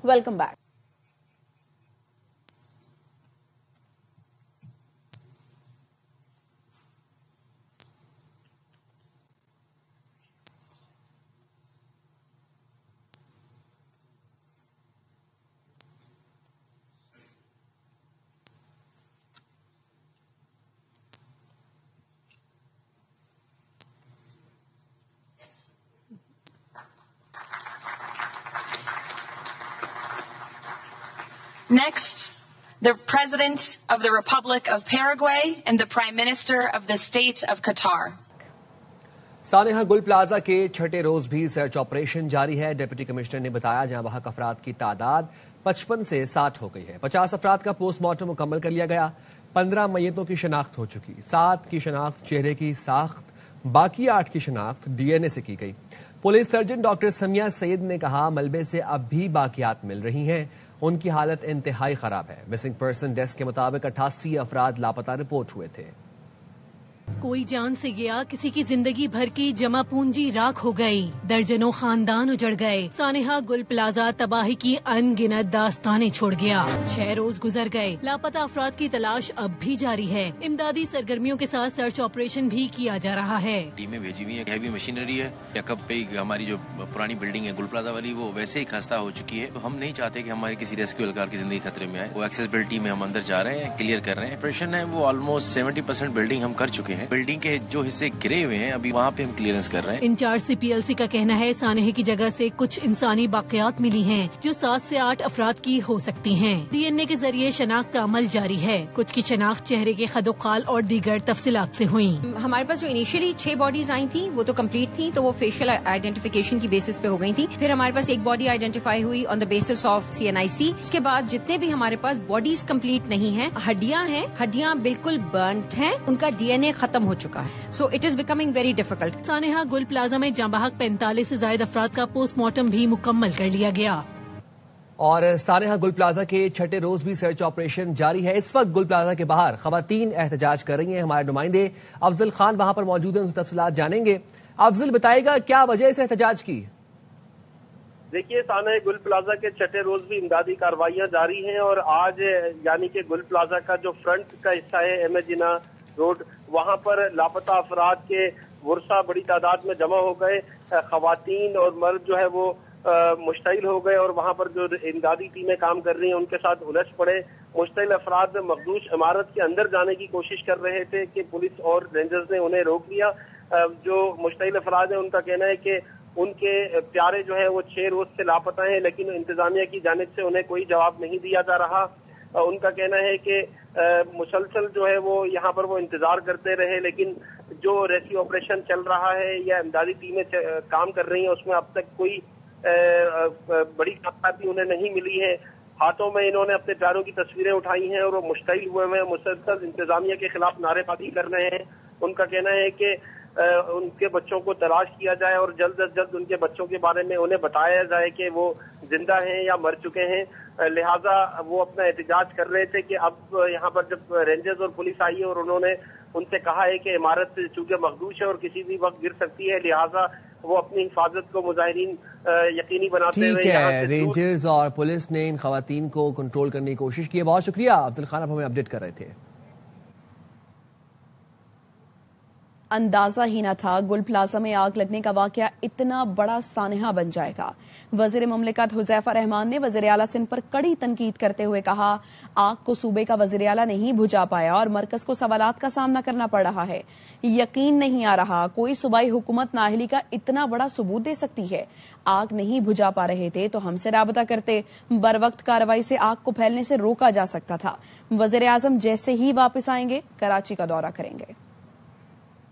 Welcome back. Next, the President of the Republic of Paraguay and the Prime Minister of the State of Qatar. سانحہ گل plaza کے چھٹے روز بھی search operation جاری ہے. Deputy commissioner نے بتایا جہاں بحق افراد کی تعداد 55 سے 60 ہو گئی ہے. 50 افراد کا پوسٹ مارٹم مکمل کر لیا گیا. 15 میتوں کی شناخت ہو چکی. 7 کی شناخت چہرے کی ساخت, باقی 8 کی شناخت ڈی این اے سے کی گئی. پولیس سرجن ڈاکٹر سمیہ سید نے کہا ملبے سے اب بھی باقیات مل رہی ہیں. ان کی حالت انتہائی خراب ہے. مسنگ پرسن ڈیسک کے مطابق 88 افراد لاپتہ رپورٹ ہوئے تھے. کوئی جان سے گیا, کسی کی زندگی بھر کی جمع پونجی راکھ ہو گئی, درجنوں خاندان اجڑ گئے. سانحہ گل پلازا تباہی کی ان گنت داستانیں چھوڑ گیا. 6 روز گزر گئے, لاپتہ افراد کی تلاش اب بھی جاری ہے. امدادی سرگرمیوں کے ساتھ سرچ آپریشن بھی کیا جا رہا ہے. ٹیمیں بھیجی ہوئی ہیں, ہیوی مشینری ہے. یکب پہ ہماری جو پرانی بلڈنگ ہے گل پلازا والی, وہ ویسے ہی خستہ ہو چکی ہے. تو ہم نہیں چاہتے کہ ہمارے کسی ریسکیو اہلکار کی زندگی خطرے میں آئے. وہ ایکسیسبلٹی میں ہم اندر جا رہے ہیں, کلیئر کر رہے ہیں. آپریشن ہے وہ آلموسٹ 70% بلڈنگ ہم کر چکے ہیں. بلڈنگ کے جو حصے گرے ہوئے ہیں ابھی وہاں پہ ہم کلیئرنس کر رہے ہیں. انچارج CPLC کا کہنا ہے سانحے کی جگہ سے کچھ انسانی باقیات ملی ہیں جو 7 سے 8 افراد کی ہو سکتی ہیں. DNA کے ذریعے شناخت کا عمل جاری ہے. کچھ کی شناخت چہرے کے خد و خال اور دیگر تفصیلات سے ہوئی. ہمارے پاس جو انیشلی 6 باڈیز آئی تھیں وہ تو کمپلیٹ تھیں, تو وہ فیشیل آئیڈینٹیفیکیشن کی بیسس پہ ہو گئی تھیں. پھر ہمارے پاس ایک باڈی آئیڈینٹیفائی ہوئی آن دا بیسس آف CNIC. اس کے بعد جتنے بھی ہمارے پاس باڈیز کمپلیٹ نہیں ہیں, ہڈیاں ہیں, ہڈیاں بالکل برنٹ ہیں, ان کا DNA ختم ہو چکا ہے. So it is becoming very difficult. سانحہ گل پلازا میں جاں بحق 45 سے زائد افراد کا پوسٹ مارٹم بھی مکمل کر لیا گیا. اور سانحہ گل پلازا کے چھٹے روز بھی سرچ آپریشن جاری ہے. اس وقت گل پلازا کے باہر خواتین احتجاج کر رہی ہیں. ہمارے نمائندے افضل خان وہاں پر موجود ہیں, ان سے تفصیلات جانیں گے. افضل, بتائے گا کیا وجہ اس احتجاج کی؟ دیکھیے, سانحہ گل پلازا کے چھٹے روز بھی امدادی کارروائیاں جاری ہیں, اور آج یعنی کہ گل پلازا کا جو فرنٹ کا حصہ ہے ایم اے جناح روڈ, وہاں پر لاپتہ افراد کے ورثہ بڑی تعداد میں جمع ہو گئے. خواتین اور مرد جو ہے وہ مشتعل ہو گئے, اور وہاں پر جو امدادی ٹیمیں کام کر رہی ہیں ان کے ساتھ الجھ پڑے. مشتعل افراد مخدوش عمارت کے اندر جانے کی کوشش کر رہے تھے کہ پولیس اور رینجرز نے انہیں روک لیا. جو مشتعل افراد ہیں ان کا کہنا ہے کہ ان کے پیارے جو ہیں وہ 6 روز سے لاپتہ ہیں, لیکن انتظامیہ کی جانب سے انہیں کوئی جواب نہیں دیا جا رہا. ان کا کہنا ہے کہ مسلسل جو ہے وہ یہاں پر وہ انتظار کرتے رہے, لیکن جو ریسکیو آپریشن چل رہا ہے یا امدادی ٹیمیں کام کر رہی ہیں اس میں اب تک کوئی بڑی کامیابی انہیں نہیں ملی ہے. ہاتھوں میں انہوں نے اپنے پیاروں کی تصویریں اٹھائی ہیں اور وہ مشتعل ہوئے ہیں, مسلسل انتظامیہ کے خلاف نعرے بازی کر رہے ہیں. ان کا کہنا ہے کہ ان کے بچوں کو تلاش کیا جائے اور جلد از جلد ان کے بچوں کے بارے میں انہیں بتایا جائے کہ وہ زندہ ہیں یا مر چکے ہیں. لہذا وہ اپنا احتجاج کر رہے تھے کہ اب یہاں پر جب رینجرز اور پولیس آئی ہے اور انہوں نے ان سے کہا ہے کہ عمارت چونکہ مخدوش ہے اور کسی بھی وقت گر سکتی ہے, لہذا وہ اپنی حفاظت کو مظاہرین یقینی بناتے ہوئے ٹھیک ہے. رینجرز اور پولیس نے ان خواتین کو کنٹرول کرنے کی کوشش کی ہے. بہت شکریہ افضل خان, آپ ہمیں اپڈیٹ کر رہے تھے. اندازہ ہی نہ تھا گل پلازا میں آگ لگنے کا واقعہ اتنا بڑا سانحہ بن جائے گا. وزیر مملکت حذیفہ رحمان نے وزیر اعلیٰ سندھ پر کڑی تنقید کرتے ہوئے کہا آگ کو صوبے کا وزیر اعلیٰ نہیں بجھا پایا اور مرکز کو سوالات کا سامنا کرنا پڑ رہا ہے. یقین نہیں آ رہا کوئی صوبائی حکومت نااہلی کا اتنا بڑا ثبوت دے سکتی ہے. آگ نہیں بجھا پا رہے تھے تو ہم سے رابطہ کرتے, بروقت کارروائی سے آگ کو پھیلنے سے روکا جا سکتا تھا. وزیر اعظم جیسے ہی واپس آئیں گے کراچی کا دورہ کریں گے.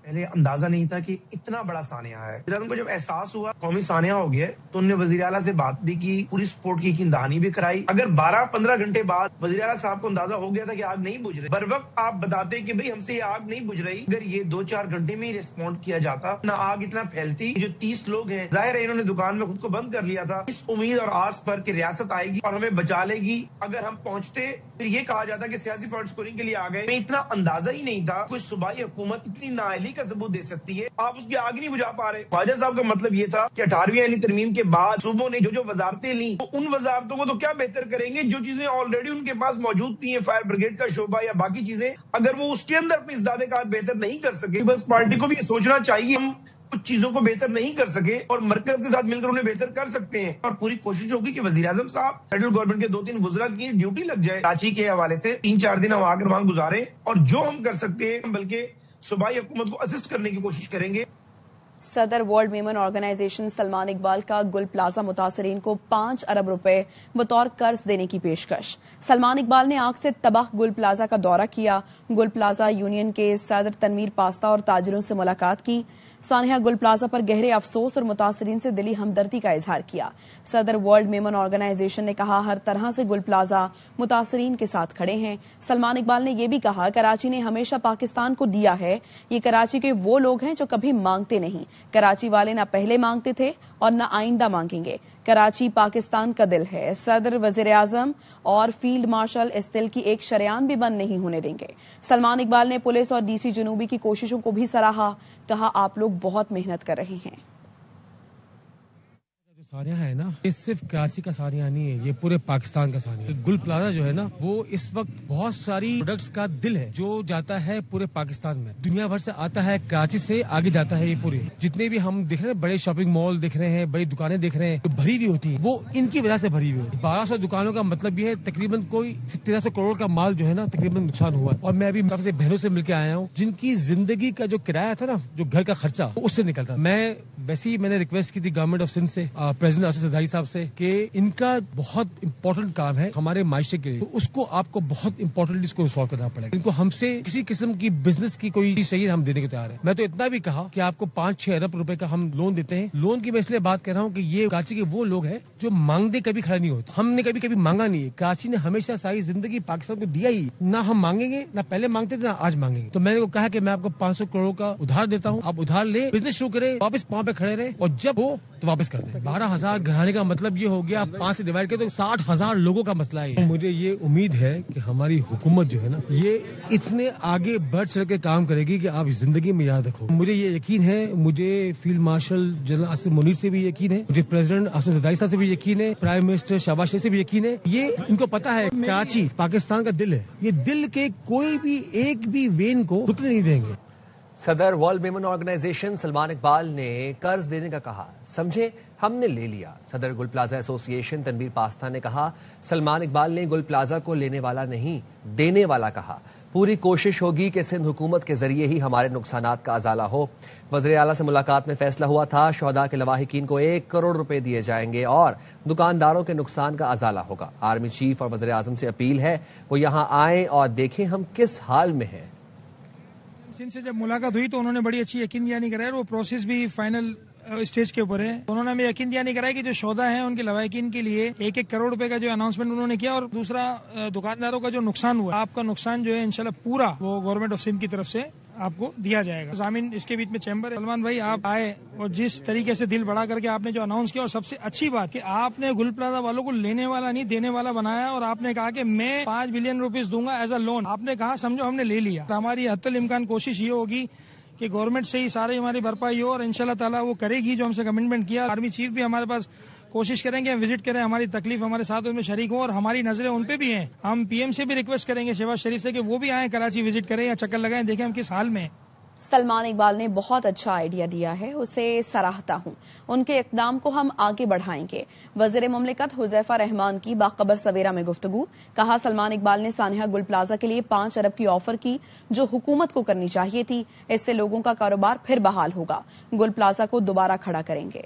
پہلے اندازہ نہیں تھا کہ اتنا بڑا سانحہ ہے. وزیر اعظم کو جب احساس ہوا قومی سانحہ ہو گیا تو انہوں نے وزیر اعلیٰ سے بات بھی کی, پوری سپورٹ کی, یقین دہانی بھی کرائی. اگر 12-15 گھنٹے بعد وزیر اعلیٰ صاحب کو اندازہ ہو گیا تھا کہ آگ نہیں بجھ رہی, بر وقت آپ بتاتے کہ بھئی ہم سے یہ آگ نہیں بجھ رہی, اگر یہ 2-4 گھنٹے میں ہی ریسپونڈ کیا جاتا نہ آگ اتنا پھیلتی. جو 30 لوگ ہیں ظاہر ہے انہوں نے دکان میں خود کو بند کر لیا تھا اس امید اور آس پر کہ ریاست آئے گی اور ہمیں بچا لے گی. اگر ہم پہنچتے پھر یہ کہا جاتا کہ سیاسی پوائنٹ سکورنگ کے لیے آ گئے. اتنا اندازہ ہی نہیں تھا کوئی صوبائی حکومت اتنی نااہلی کمزوری کا ثبوت دے سکتی ہے، آپ اس کی آگ نہیں بجھا پا رہے۔ خواجہ صاحب کا مطلب یہ تھا کہ 18ویں علی ترمیم کے بعد صوبوں نے جو وزارتیں لیں ان وزارتوں کو تو کیا بہتر کریں گے، جو چیزیں آلریڈی ان کے پاس موجود تھی ہیں، فائر بریگیڈ کا شعبہ یا باقی چیزیں، اگر وہ اس کے اندر اپنی ازداد کار بہتر نہیں کر سکے، بس پارٹی کو بھی یہ سوچنا چاہیے ہم کچھ چیزوں کو بہتر نہیں کر سکے اور مرکز کے ساتھ مل کر انہیں بہتر کر سکتے ہیں، اور پوری کوشش ہوگی کہ وزیر اعظم صاحب فیڈرل گورنمنٹ کے 2-3 وزراء کی ڈیوٹی لگ جائے کراچی کے حوالے سے، 3-4 دن ہم آ کر وہاں گزاریں اور جو ہم کر سکتے ہیں بلکہ صوبائی حکومت کو اسسٹ کرنے کی کوشش کریں گے۔ صدر world women organization Salman Iqbal کا گل پلازہ متاثرین کو 5 ارب روپے بطور قرض دینے کی پیشکش۔ سلمان اقبال نے آگ سے تباہ گل پلازہ کا دورہ کیا، گل پلازہ یونین کے صدر تنویر پاستہ اور تاجروں سے ملاقات کی، سانحہ گل پلازہ پر گہرے افسوس اور متاثرین سے دلی ہمدردی کا اظہار کیا۔ صدر ورلڈ ویمن آرگنائزیشن نے کہا ہر طرح سے گل پلازہ متاثرین کے ساتھ کھڑے ہیں۔ سلمان اقبال نے یہ بھی کہا کراچی نے ہمیشہ پاکستان کو دیا ہے، یہ کراچی کے وہ لوگ ہیں جو کبھی مانگتے نہیں، کراچی والے نہ پہلے مانگتے تھے اور نہ آئندہ مانگیں گے، کراچی پاکستان کا دل ہے۔ صدر، وزیر اعظم اور فیلڈ مارشل اس دل کی ایک شریان بھی بند نہیں ہونے دیں گے۔ سلمان اقبال نے پولیس اور ڈی سی جنوبی کی کوششوں کو بھی سراہا، کہا آپ لوگ بہت محنت کر رہے ہیں۔ سانحہ ہے نا، یہ صرف کراچی کا سانحہ نہیں ہے، یہ پورے پاکستان کا سانحہ ہے۔ گل پلازہ جو ہے نا وہ اس وقت بہت ساری پروڈکٹس کا دل ہے جو جاتا ہے پورے پاکستان میں، دنیا بھر سے آتا ہے، کراچی سے آگے جاتا ہے۔ یہ پورے جتنے بھی ہم دیکھ رہے ہیں بڑے شاپنگ مال دیکھ رہے ہیں، بڑی دکانیں دیکھ رہے ہیں جو بھری ہوئی ہوتی ہیں وہ ان کی وجہ سے بھری ہوئی ہے۔ 1200 دکانوں کا مطلب یہ ہے تقریباً کوئی 1300 کروڑ کا مال جو ہے نا تقریباً نقصان ہوا۔ اور میں ابھی کافی بہنوں سے مل کے آیا ہوں جن کی زندگی کا جو کرایہ تھا نا، جو گھر کا خرچہ اس سے نکلتا۔ میں نے ریکویسٹ کی تھی گورنمنٹ آف سندھ سے، پریزیڈنٹ اسد زرداری صاحب سے، کہ ان کا بہت امپورٹنٹ کام ہے ہمارے معاشرے کے لیے، تو اس کو آپ کو بہت امپورٹنٹلی اس کو سالو کرنا پڑے گا۔ ان کو ہم سے کسی قسم کی بزنس کی کوئی چیز چاہیے ہم دینے کو تیار ہیں۔ میں تو اتنا بھی کہا کہ آپ کو 5-6 ارب روپے کا ہم لون دیتے ہیں۔ لون کی میں اس لیے بات کر رہا ہوں کہ یہ کراچی کے وہ لوگ ہیں جو مانگتے کبھی کھڑے نہیں ہوتے، ہم نے کبھی مانگا نہیں ہے، کراچی نے ہمیشہ ساری زندگی پاکستان کو دیا ہی، نہ ہم مانگیں گے، نہ پہلے مانگتے تھے نہ آج مانگیں گے۔ تو میں نے کہا کہ میں آپ کو 500 کروڑ کا ادھار دیتا ہوں، آپ ادھار لیں، بزنس شروع کریں، واپس پاؤں پہ کھڑے رہے اور جب ہو تو واپس کر دیں۔ 12,000 گھرانے کا مطلب یہ ہو گیا، 5 سے ڈیوائڈ کریں تو 60,000 لوگوں کا مسئلہ ہے۔ مجھے یہ امید ہے کہ ہماری حکومت جو ہے نا یہ اتنے آگے بڑھ چڑھ کے کام کرے گی کہ آپ زندگی میں یاد رکھو۔ مجھے یہ یقین ہے، مجھے field marshal general Asif Munir سے بھی یقین ہے، مجھے پریزیڈنٹ اسد زرداری صاحب سے بھی یقین ہے، پرائم منسٹر شہباز شریف سے بھی یقین ہے۔ یہ ان کو پتا ہے کراچی پاکستان کا دل ہے، یہ دل کے کوئی بھی ایک بھی وین کو رکنے نہیں دیں گے۔ صدر world women organization Salman Iqbal نے قرض دینے کا کہا، سمجھے ہم نے لے لیا۔ صدر گل پلازہ ایسوسی ایشن تنویر پاستہ نے کہا سلمان اقبال نے گل پلازہ کو لینے والا نہیں دینے والا کہا، پوری کوشش ہوگی کہ سندھ حکومت کے ذریعے ہی ہمارے نقصانات کا ازالہ ہو۔ وزیر اعلیٰ سے ملاقات میں فیصلہ ہوا تھا شہداء کے لواحقین کو 1 کروڑ روپے دیے جائیں گے اور دکانداروں کے نقصان کا ازالہ ہوگا۔ آرمی چیف اور وزیر اعظم سے اپیل ہے وہ یہاں آئیں اور دیکھیں ہم کس حال میں ہیں۔ سندھ سے جب ملاقات ہوئی تو انہوں نے بڑی اچھی یقین دہانی کرائی اور وہ پروسیس بھی فائنل اسٹیج کے اوپر ہے۔ انہوں نے ہمیں یقین دہانی کرائی کہ جو شہداء ہیں ان کے لواحقین کے لیے 1 کروڑ روپے کا جو اناؤنسمنٹ انہوں نے کیا، اور دوسرا دکانداروں کا جو نقصان ہوا، آپ کا نقصان جو ہے انشاءاللہ پورا وہ گورنمنٹ آف سندھ کی طرف سے آپ کو دیا جائے گا۔ ضامن اس کے بیچ میں چیمبر ہے، سلمان بھائی آپ آئے اور جس طریقے سے دل بڑھا کر کے آپ نے جو اناؤنس کیا، اور سب سے اچھی بات کہ آپ نے گل پلازہ والوں کو لینے والا نہیں دینے والا بنایا، اور آپ نے کہا کہ میں 5 بلین روپیز دوں گا ایز اے لون۔ آپ نے کہا سمجھو ہم نے لے لیا۔ ہماری حتی الامکان کوشش یہ ہوگی کہ گورنمنٹ سے ہی ساری ہماری بھرپائی ہو، اور انشاءاللہ تعالیٰ وہ کرے گی جو ہم سے کمٹمنٹ کیا۔ آرمی چیف بھی ہمارے پاس کوشش کریں گے، وزٹ کریں، ہماری تکلیف ہمارے ساتھ ان میں شریک ہوں، اور ہماری نظریں ان پہ بھی ہیں۔ ہم پی ایم سے بھی ریکویسٹ کریں گے شہباز شریف سے کہ وہ بھی آئیں، کراچی وزٹ کریں یا چکر لگائیں، دیکھیں ہم کس حال میں ہیں۔ سلمان اقبال نے بہت اچھا آئیڈیا دیا ہے، اسے سراہتا ہوں، ان کے اقدام کو ہم آگے بڑھائیں گے۔ وزیر مملکت حذیفہ رحمان کی باخبر سویرا میں گفتگو، کہا سلمان اقبال نے سانحہ گل پلازہ کے لیے 5 ارب کی آفر کی جو حکومت کو کرنی چاہیے تھی، اس سے لوگوں کا کاروبار پھر بحال ہوگا، گل پلازہ کو دوبارہ کھڑا کریں گے۔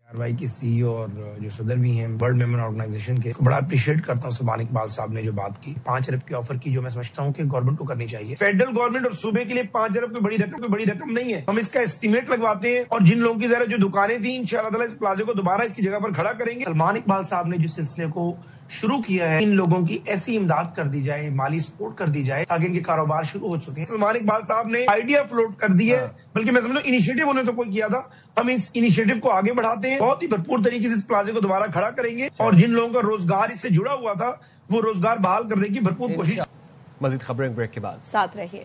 کاروائی کی سی ای او اور جو صدر بھی ہیں ورلڈ ویمن آرگنائزیشن کے، بڑا اپریشیٹ کرتا ہوں سلمان اقبال صاحب نے جو بات کی 5 ارب کی آفر کی، جو میں سمجھتا ہوں کہ گورنمنٹ کو کرنی چاہیے۔ فیڈرل گورنمنٹ اور صوبے کے لیے 5 ارب کوئی بڑی رقم نہیں ہے، ہم اس کا اسٹیمیٹ لگواتے ہیں، اور جن لوگوں کی ذرا جو دکانیں تھیں انشاءاللہ تعالیٰ اس پلازے کو دوبارہ اس کی جگہ پر کھڑا کریں گے۔ سلمان اقبال صاحب نے جس سلسلے کو شروع کیا ہے، ان لوگوں کی ایسی امداد کر دی جائے، مالی سپورٹ کر دی جائے تاکہ ان کے کاروبار شروع ہو چکے ہیں۔ سلمان اقبال صاحب نے آئیڈیا فلوٹ کر دی ہے، بلکہ میں سمجھتا ہوں انیشیٹو انہوں نے تو کوئی کیا تھا، ہم اس انیشیٹو کو آگے بڑھاتے ہیں، بہت ہی بھرپور طریقے سے اس پلازے کو دوبارہ کھڑا کریں گے، اور جن لوگوں کا روزگار اس سے جڑا ہوا تھا وہ روزگار بحال کرنے کی بھرپور کوشش۔ مزید خبریں بریک کے بعد ساتھ رہیے۔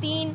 3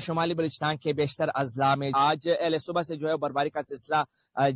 شمالی بلوچستان کے بیشتر اضلاع میں آج اہل صبح سے جو ہے برفباری کا سلسلہ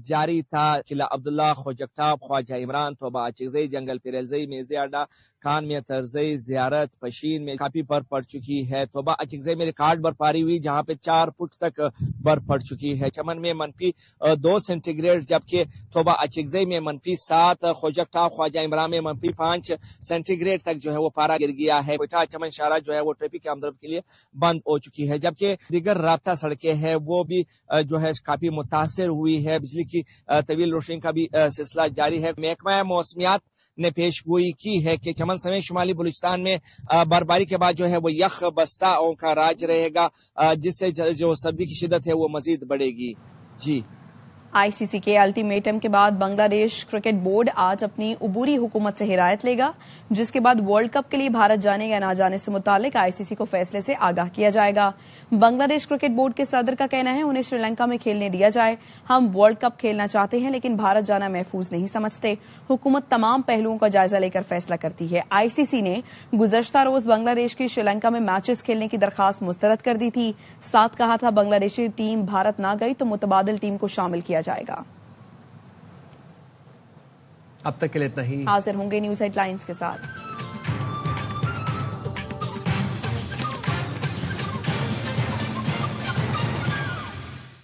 جاری تھا۔ قلعہ عبداللہ، خوجکٹاپ، خواجہ عمران، توبہ اچکزئی، جنگل پیرلزئی، میزی اڈا، خان میاں ترزئی، زیارت، پشین میں کافی برف پڑ چکی ہے۔ توبہ اچکزئی میں ریکارڈ برفباری ہوئی جہاں پہ 4 فٹ تک برف پڑ چکی ہے۔ چمن میں -2 سینٹی گریڈ، جبکہ توبہ اچکزئی میں -7، خوجکٹاپ، خواجہ عمران میں -5 سینٹی گریڈ تک جو ہے وہ پارا گر گیا ہے۔ کوئٹہ چمن شاہراہ جو ہے وہ ٹریفک کی آمد کے لیے بند ہو چکی ہے، جبکہ دیگر رابطہ سڑکیں ہیں وہ بھی جو ہے کافی متاثر ہوئی ہے۔ بجلی کی طویل روشنی کا بھی سلسلہ جاری ہے۔ محکمہ موسمیات نے پیش گوئی کی ہے کہ چمن سمیت شمالی بلوچستان میں برفباری کے بعد جو ہے وہ یخ بستہ کا راج رہے گا، جس سے جو سردی کی شدت ہے وہ مزید بڑھے گی۔ جی آئی سی سی کے الٹیمیٹم کے بعد بنگلہ دیش کرکٹ بورڈ آج اپنی عبوری حکومت سے ہدایت لے گا، جس کے بعد ورلڈ کپ کے لیے بھارت جانے یا نہ جانے سے متعلق آئی سی سی کو فیصلے سے آگاہ کیا جائے گا۔ بنگلہ دیش کرکٹ بورڈ کے صدر کا کہنا ہے انہیں سری لنکا میں کھیلنے دیا جائے، ہم ورلڈ کپ کھیلنا چاہتے ہیں لیکن بھارت جانا محفوظ نہیں سمجھتے۔ حکومت تمام پہلوؤں کا جائزہ لے کر فیصلہ کرتی ہے۔ آئی سی سی نے گزشتہ روز بنگلہ دیش کی سری لنکا میں میچز کھیلنے کی درخواست مسترد کر دی تھی، ساتھ کہا تھا بنگلہ دیشی ٹیم بھارت نہ گئی تو متبادل ٹیم کو شامل کیا جائے گا۔ اب تک کے لیے اتنا ہی، حاضر ہوں گے نیوز ہیڈ لائنز کے ساتھ۔